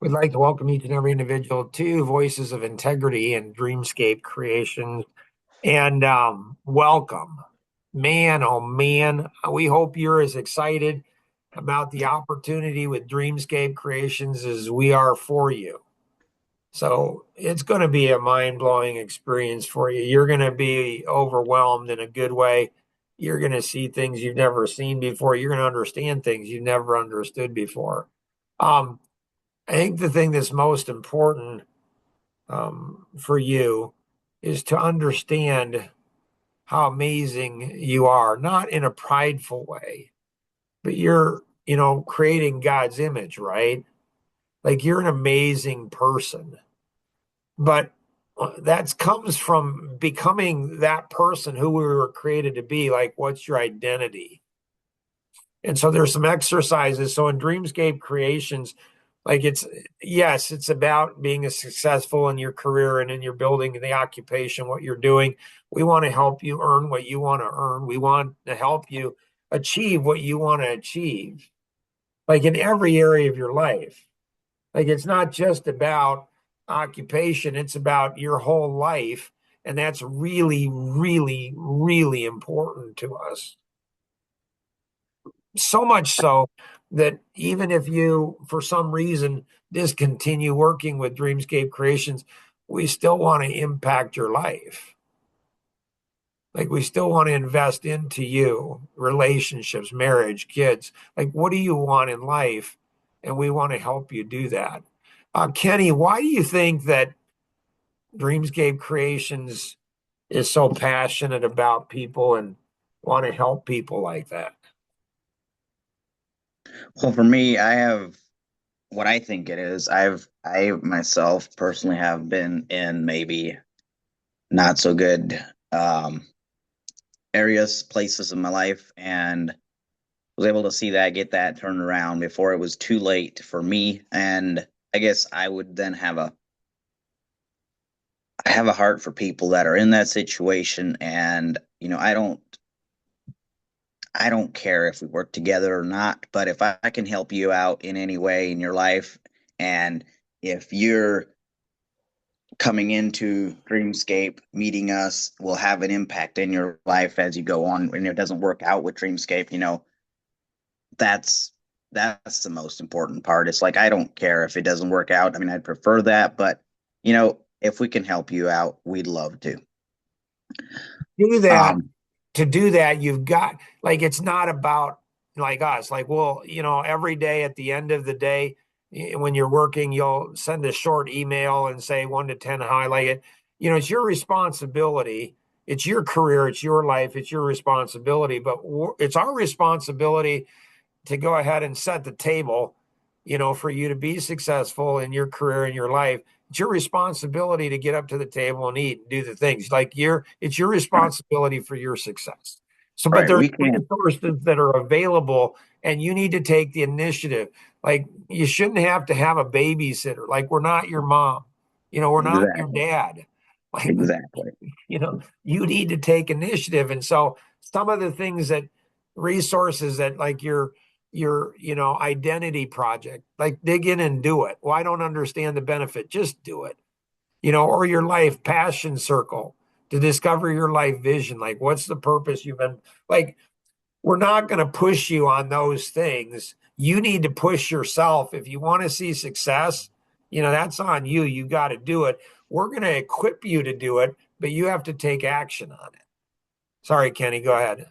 We'd like to welcome each and every individual to Voices of Integrity and Dreamscape Creations. And welcome. Man, oh man, we hope you're as excited about the opportunity with Dreamscape Creations as we are for you. So it's going to be a mind-blowing experience for you. You're going to be overwhelmed in a good way. You're going to see things you've never seen before. You're going to understand things you've never understood before. Um, I think the thing that's most important for you is to understand how amazing you are, not in a prideful way, but you're creating God's image, right? Like you're an amazing person, but that comes from becoming that person who we were created to be. Like, what's your identity? And so there's some exercises. So in Dreamscape Creations, like yes, it's about being a successful in your career and in your building and the occupation, what you're doing. We want to help you earn what you want to earn. We want to help you achieve what you want to achieve, like in every area of your life. Like it's not just about occupation, it's about your whole life. And that's really, really, really important to us. So much so that even if you, for some reason, discontinue working with Dreamscape Creations, we still want to impact your life. Like we still want to invest into you, relationships, marriage, kids. Like, what do you want in life? And we want to help you do that. Kenny, why do you think that Dreamscape Creations is so passionate about people and want to help people like that? Well, for me, I have what I think it is. I myself personally have been in maybe not so good areas, places in my life, and was able to see that, get that turned around before it was too late for me. And I guess I would then I have a heart for people that are in that situation, and I don't care if we work together or not, but if I can help you out in any way in your life, and if you're coming into Dreamscape, meeting us will have an impact in your life as you go on. And it doesn't work out with Dreamscape, that's that's the most important part. It's like I don't care if it doesn't work out. I mean, I'd prefer that, but if we can help you out, we'd love to. Do that Um, to do that, you've got like it's not about like us. Like, well, every day at the end of the day, when you're working, you'll send a short email and say 1 to 10, how I like it. It's your responsibility. It's your career. It's your life. It's your responsibility. But it's our responsibility to go ahead and set the table, for you to be successful in your career and your life. It's your responsibility to get up to the table and eat and do the things like it's your responsibility for your success. So, but right, there's we can't. resources that are available and you need to take the initiative. Like you shouldn't have to have a babysitter. Like we're not your mom, we're not your Exactly, dad. Like, exactly. you need to take initiative. And so some of the things that resources that like your identity project, like dig in and do it. Well, I don't understand the benefit. Just do it. Or your life passion circle to discover your life vision. Like what's the purpose you've been like, we're not going to push you on those things. You need to push yourself. If you want to see success, that's on you. You got to do it. We're going to equip you to do it, but you have to take action on it. Sorry, Kenny, go ahead.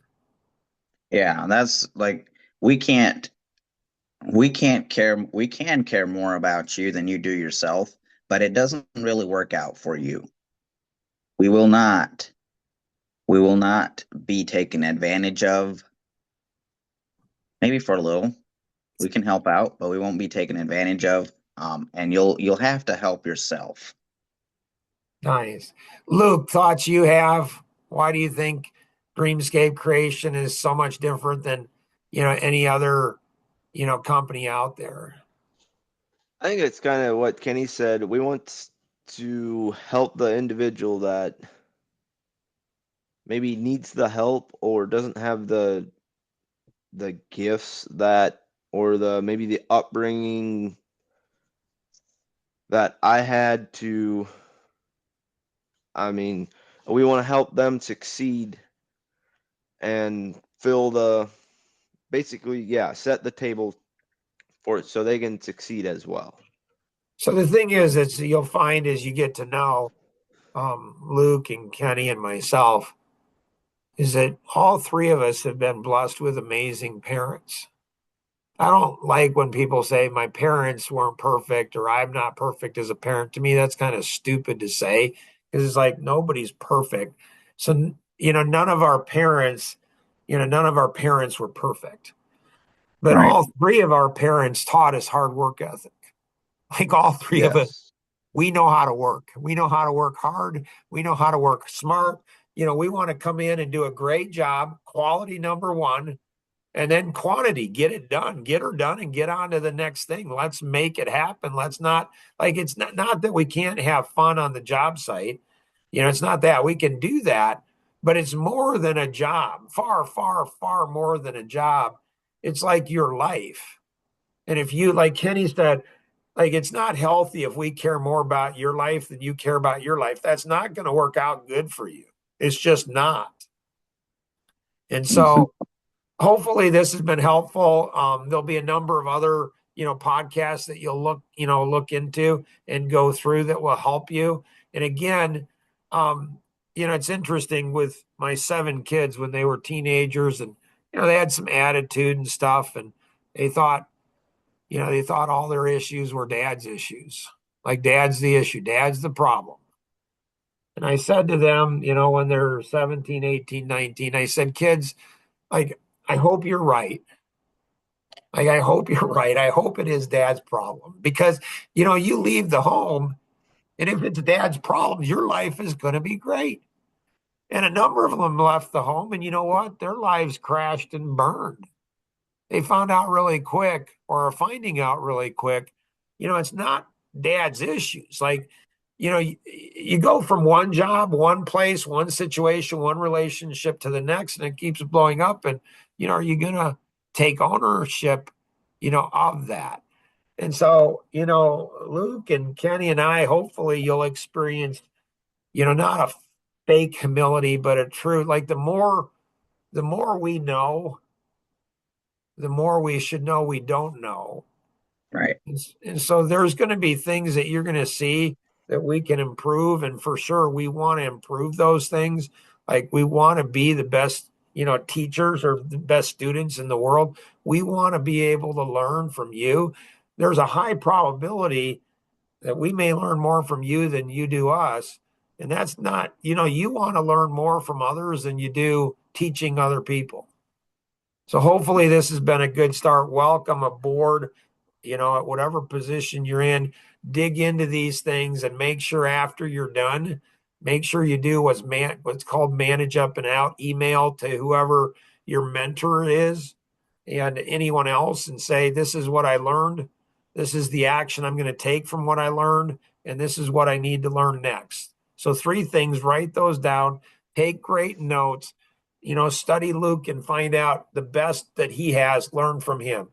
Yeah, that's like we can't we can care more about you than you do yourself, but it doesn't really work out for you. We will not we will not be taken advantage of. Maybe for a little, we can help out, but we won't be taken advantage of. And you'll have to help yourself. Nice. Luke, thoughts you have? Why do you think Dreamscape Creation is so much different than, any other, company out there? I think it's kind of what Kenny said. We want to help the individual that maybe needs the help or doesn't have the gifts that or the maybe the upbringing that I had to, I mean, we want to help them succeed and basically, yeah, set the table for it so they can succeed as well. So the thing is you'll find as you get to know Luke and Kenny and myself, is that all three of us have been blessed with amazing parents. I don't like when people say my parents weren't perfect or I'm not perfect as a parent. To me, that's kind of stupid to say because it's like nobody's perfect. So, none of our parents were perfect, but Right. all three of our parents taught us hard work ethic. Like all three of us, Yes. we know how to work. We know how to work hard. We know how to work smart. We want to come in and do a great job, quality number one, and then quantity, get it done, get her done and get on to the next thing. Let's make it happen. Let's not like it's not that we can't have fun on the job site. It's not that we can do that, but it's more than a job, far, far, far more than a job. It's like your life. And if you, like Kenny said, like it's not healthy if we care more about your life than you care about your life. That's not going to work out good for you. It's just not. And Mhm. so hopefully this has been helpful. There'll be a number of other, podcasts that you'll look into and go through that will help you. And again, um, it's interesting with my 7 kids when they were teenagers and, they had some attitude and stuff and they thought, they thought all their issues were dad's issues. Like dad's the issue, dad's the problem. And I said to them, when they're 17, 18, 19, I said, kids, like, I hope you're right. Like, I hope you're right. I hope it is dad's problem because, you leave the home and if it's dad's problem, your life is going to be great. And a number of them left the home and you know what? Their lives crashed and burned. They found out really quick or are finding out really quick, it's not dad's issues. Like, you go from one job, one place, one situation, one relationship to the next, and it keeps blowing up. And, are you going to take ownership, of that? And so, Luke and Kenny and I, hopefully you'll experience, not a fake humility, but a true, like the more we know, the more we should know we don't know. Right. And so there's going to be things that you're going to see that we can improve. And for sure, we want to improve those things. Like we want to be the best, teachers or the best students in the world. We want to be able to learn from you. There's a high probability that we may learn more from you than you do us. And that's not, you want to learn more from others than you do teaching other people. So hopefully this has been a good start. Welcome aboard, at whatever position you're in. Dig into these things and make sure after you're done, make sure you do what's called manage up and out. Email to whoever your mentor is and anyone else and say, this is what I learned. This is the action I'm going to take from what I learned. And this is what I need to learn next. So 3 things, write those down, take great notes, study Luke and find out the best that he has, learn from him.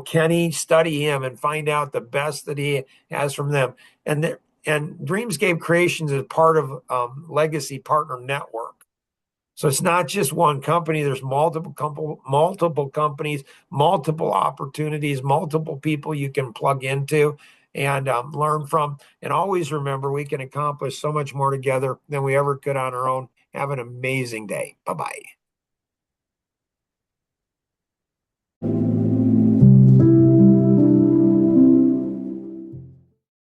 Kenny, study him and find out the best that he has from them. And Dreamscape Creations is part of Legacy Partner Network. So it's not just one company. There's multiple companies, multiple opportunities, multiple people you can plug into and learn from. And always remember, we can accomplish so much more together than we ever could on our own. Have an amazing day. Bye bye.